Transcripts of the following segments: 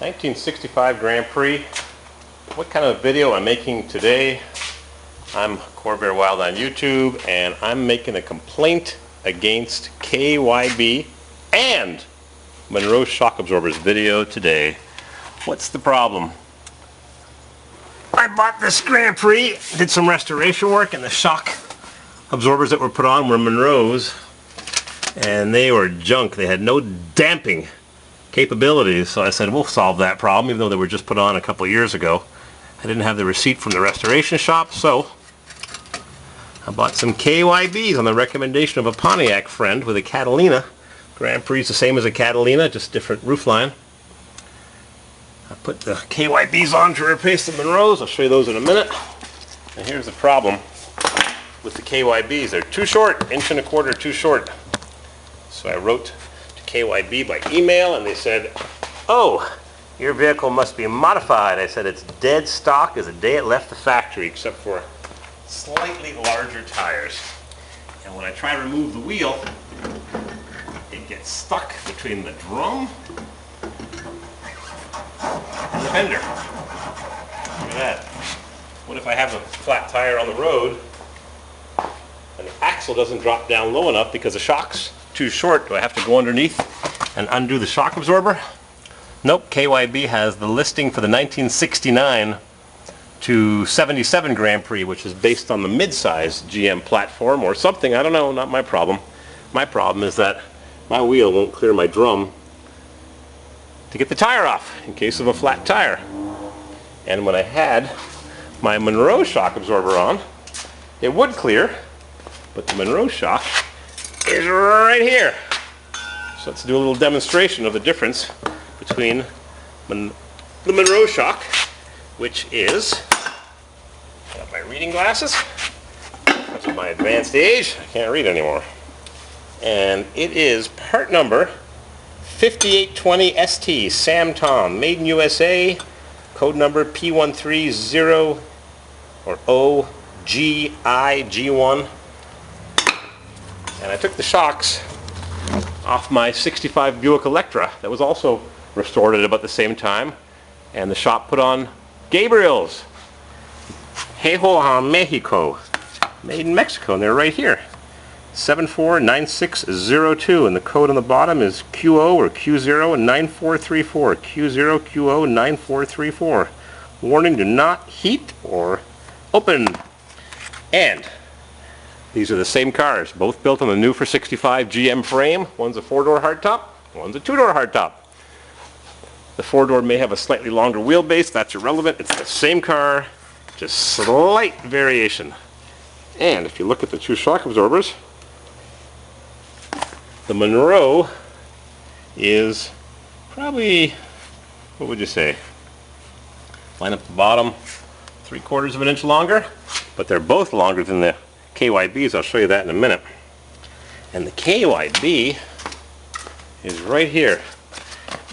1965 Grand Prix. What kind of video I'm making today? I'm CORVAIRWILD on YouTube, and I'm making a complaint against KYB and Monroe shock absorbers video today. What's the problem? I bought this Grand Prix, did some restoration work, and the shock absorbers that were put on were Monroe's, and they were junk. They had no damping capabilities, so I said we'll solve that problem, even though they were just put on a couple years ago. I didn't have the receipt from the restoration shop, so I bought some KYBs on the recommendation of a Pontiac friend with a Catalina. Grand Prix is the same as a Catalina, just different roofline. I put the KYBs on to replace the Monroes. I'll show you those in a minute. And here's the problem with the KYBs. They're too short, 1.25 inches too short. So I wrote to KYB by email, and they said, "Oh, your vehicle must be modified." I said, "It's dead stock as the day it left the factory, except for slightly larger tires. And when I try to remove the wheel, it gets stuck between the drum and the fender." Look at that. What if I have a flat tire on the road and the axle doesn't drop down low enough because the shock's too short? Do I have to go underneath and undo the shock absorber? Nope, KYB has the listing for the 1969 to 77 Grand Prix, which is based on the mid-size GM platform or something. I don't know, not my problem. My problem is that my wheel won't clear my drum to get the tire off in case of a flat tire. And when I had my Monroe shock absorber on, it would clear, but the Monroe shock is right here. So let's do a little demonstration of the difference between the Monroe shock, which is, got my reading glasses, because of my advanced age, I can't read anymore. And it is part number 5820 ST, Sam Tom, made in USA, code number P130 or OGIG1. And I took the shocks off my 65 Buick Electra that was also restored at about the same time, and the shop put on Gabriel's Mexico, made in Mexico, and they're right here, 749602, and the code on the bottom is QO or Q09434, Q0 QO 9434. Warning: do not heat or open. And these are the same cars, both built on the new for 65 GM frame. One's a 4-door hardtop, one's a 2-door hardtop. The 4-door may have a slightly longer wheelbase, that's irrelevant. It's the same car, just slight variation. And if you look at the two shock absorbers, the Monroe is probably, what would you say? Line up the bottom 3/4 of an inch longer, but they're both longer than the KYBs. I'll show you that in a minute. And the KYB is right here,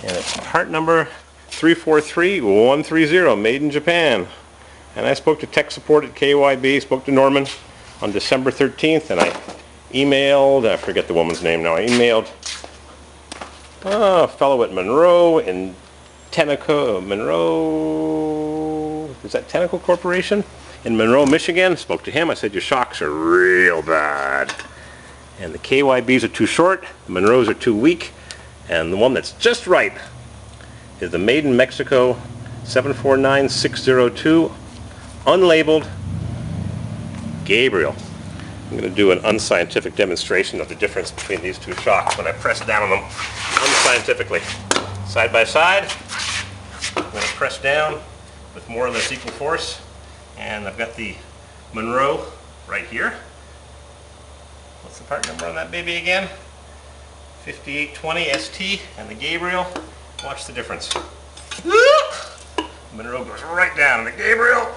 and it's part number 343130, made in Japan. And I spoke to tech support at KYB, spoke to Norman on December 13th, and I emailed, I forget the woman's name now, I emailed a fellow at Monroe in Tenneco, Monroe, is that Tenneco Corporation? In Monroe, Michigan. Spoke to him. I said, your shocks are real bad. And the KYBs are too short, the Monroes are too weak, and the one that's just right is the made in Mexico 749602, unlabeled Gabriel. I'm going to do an unscientific demonstration of the difference between these two shocks when I press down on them unscientifically. Side by side, I'm going to press down with more or less equal force. And I've got the Monroe right here. What's the part number on that baby again? 5820 ST, and the Gabriel. Watch the difference. The Monroe goes right down, and the Gabriel,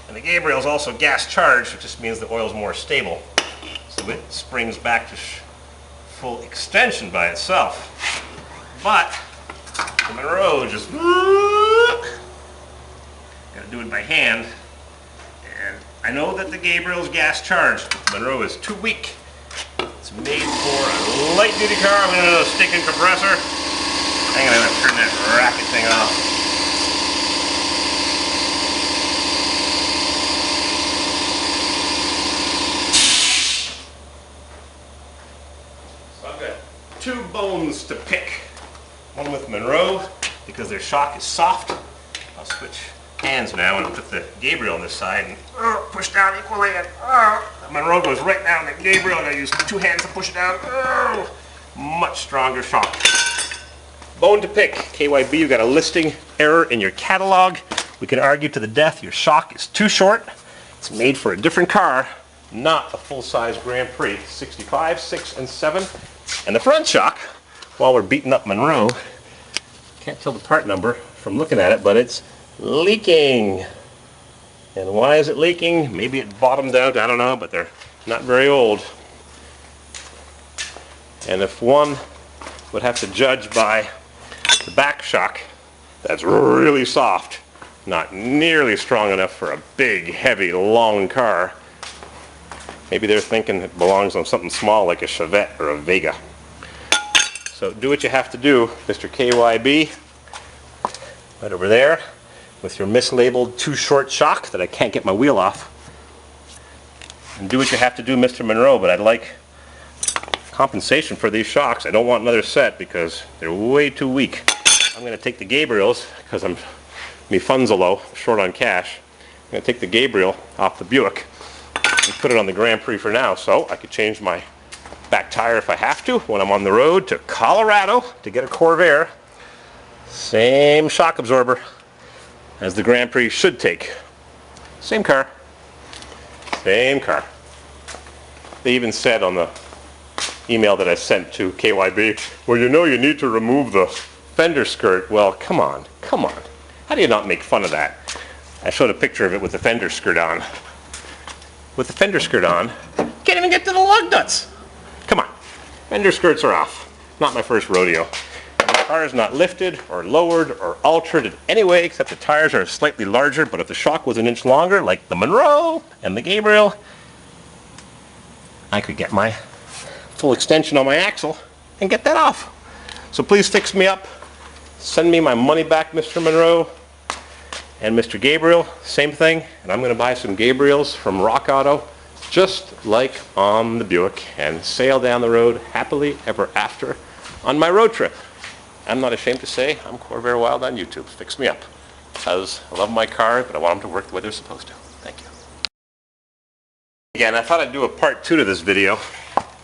and the Gabriel is also gas charged, which just means the oil is more stable. So it springs back to full extension by itself. But the Monroe just gotta do it by hand, and I know that the Gabriel's gas charged. The Monroe is too weak. It's made for a light-duty car. I'm going to do a stinking compressor. I'm going to turn that racket thing off. So I've got two bones to pick. One with Monroe, because their shock is soft. I'll switch hands now and put the Gabriel on this side and push down equally. And the Monroe goes right down the Gabriel. I gotta use two hands to push it down. Much stronger shock. Bone to pick. KYB, you've got a listing error in your catalog. We can argue to the death your shock is too short. It's made for a different car, not a full-size Grand Prix. 65, 6, and 7. And the front shock, while we're beating up Monroe, can't tell the part number from looking at it, but it's leaking. And why is it leaking? Maybe it bottomed out, I don't know, but they're not very old. And if one would have to judge by the back shock, that's really soft. Not nearly strong enough for a big, heavy, long car. Maybe they're thinking it belongs on something small like a Chevette or a Vega. So do what you have to do, Mr. KYB, right over there, with your mislabeled too short shock that I can't get my wheel off. And do what you have to do, Mr. Monroe, but I'd like compensation for these shocks. I don't want another set because they're way too weak. I'm going to take the Gabriels, because me funds are low, short on cash. I'm going to take the Gabriel off the Buick and put it on the Grand Prix for now, so I could change my back tire if I have to when I'm on the road to Colorado to get a Corvair. Same shock absorber as the Grand Prix should take. Same car. Same car. They even said on the email that I sent to KYB, well, you know you need to remove the fender skirt. Well, come on, come on. How do you not make fun of that? I showed a picture of it with the fender skirt on. With the fender skirt on, can't even get to the lug nuts. Come on, fender skirts are off. Not my first rodeo. The car is not lifted or lowered or altered in any way except the tires are slightly larger, but if the shock was an inch longer, like the Monroe and the Gabriel, I could get my full extension on my axle and get that off. So please fix me up. Send me my money back, Mr. Monroe. And Mr. Gabriel, same thing. And I'm going to buy some Gabriels from Rock Auto, just like on the Buick, and sail down the road happily ever after on my road trip. I'm not ashamed to say I'm Corvair Wild on YouTube. Fix me up. Because I love my car, but I want them to work the way they're supposed to. Thank you. Again, I thought I'd do a part 2 to this video.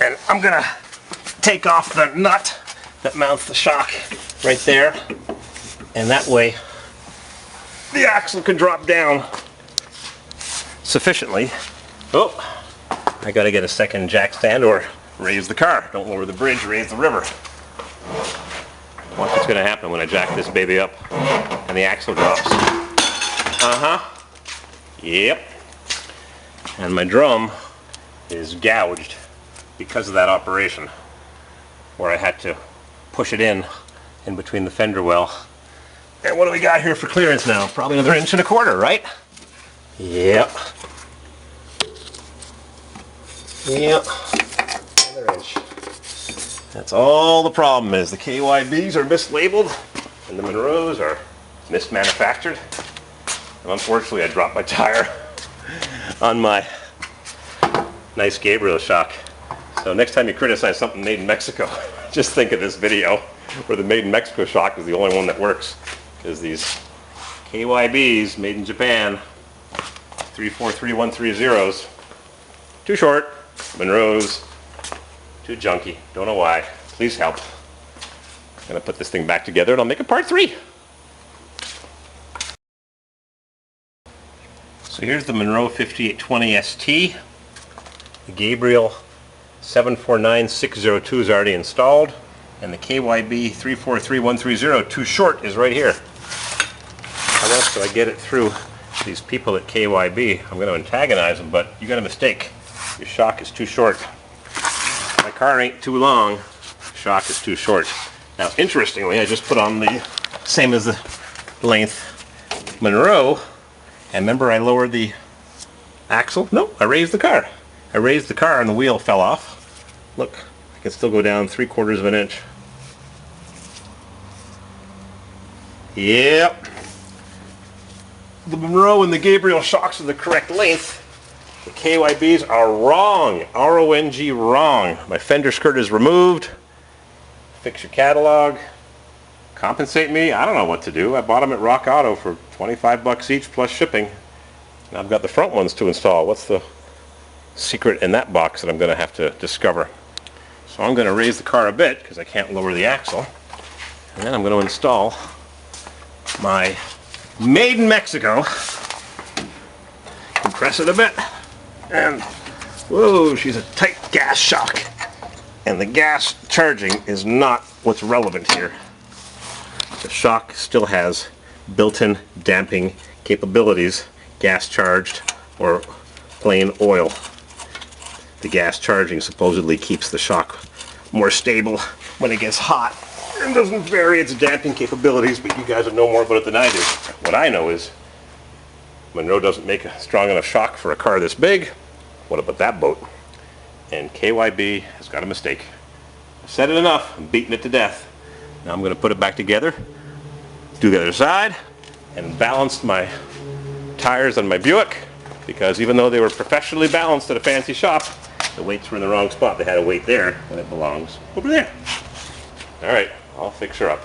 And I'm going to take off the nut that mounts the shock right there. And that way, the axle can drop down sufficiently. Oh, I got to get a second jack stand or raise the car. Don't lower the bridge, raise the river. Watch what's going to happen when I jack this baby up and the axle drops. Yep. And my drum is gouged because of that operation, where I had to push it in between the fender well. And what do we got here for clearance now? Probably another 1.25 inches, right? Yep. Yep. Another inch. That's all the problem is. The KYBs are mislabeled and the Monroes are mismanufactured. And unfortunately I dropped my tire on my nice Gabriel shock. So next time you criticize something made in Mexico, just think of this video where the made in Mexico shock is the only one that works. Because these KYBs made in Japan, 343130s, too short. Monroe's too junky. Don't know why. Please help. I'm going to put this thing back together and I'll make a part 3. So here's the Monroe 5820 ST. The Gabriel 749602 is already installed. And the KYB 343130 too short is right here. How else do I get it through these people at KYB? I'm going to antagonize them, but you got a mistake. Your shock is too short. My car ain't too long. Shock is too short. Now, interestingly, I just put on the same as the length Monroe. And remember I lowered the axle? No, I raised the car. I raised the car and the wheel fell off. Look, I can still go down 3/4 of an inch. Yep. The Monroe and the Gabriel shocks are the correct length. The KYBs are wrong. R-O-N-G, wrong. My fender skirt is removed. Fix your catalog. Compensate me? I don't know what to do. I bought them at Rock Auto for 25 bucks each plus shipping. Now I've got the front ones to install. What's the secret in that box that I'm going to have to discover? So I'm going to raise the car a bit because I can't lower the axle. And then I'm going to install my made in Mexico. Compress it a bit. And whoa, she's a tight gas shock. And the gas charging is not what's relevant here. The shock still has built-in damping capabilities, gas charged or plain oil. The gas charging supposedly keeps the shock more stable when it gets hot and doesn't vary its damping capabilities, but you guys would know more about it than I do. What I know is Monroe doesn't make a strong enough shock for a car this big. What about that boat? And KYB has got a mistake. I've said it enough. I'm beating it to death. Now I'm going to put it back together, do the other side, and balance my tires on my Buick, because even though they were professionally balanced at a fancy shop, the weights were in the wrong spot. They had a weight there when it belongs over there. All right, I'll fix her up.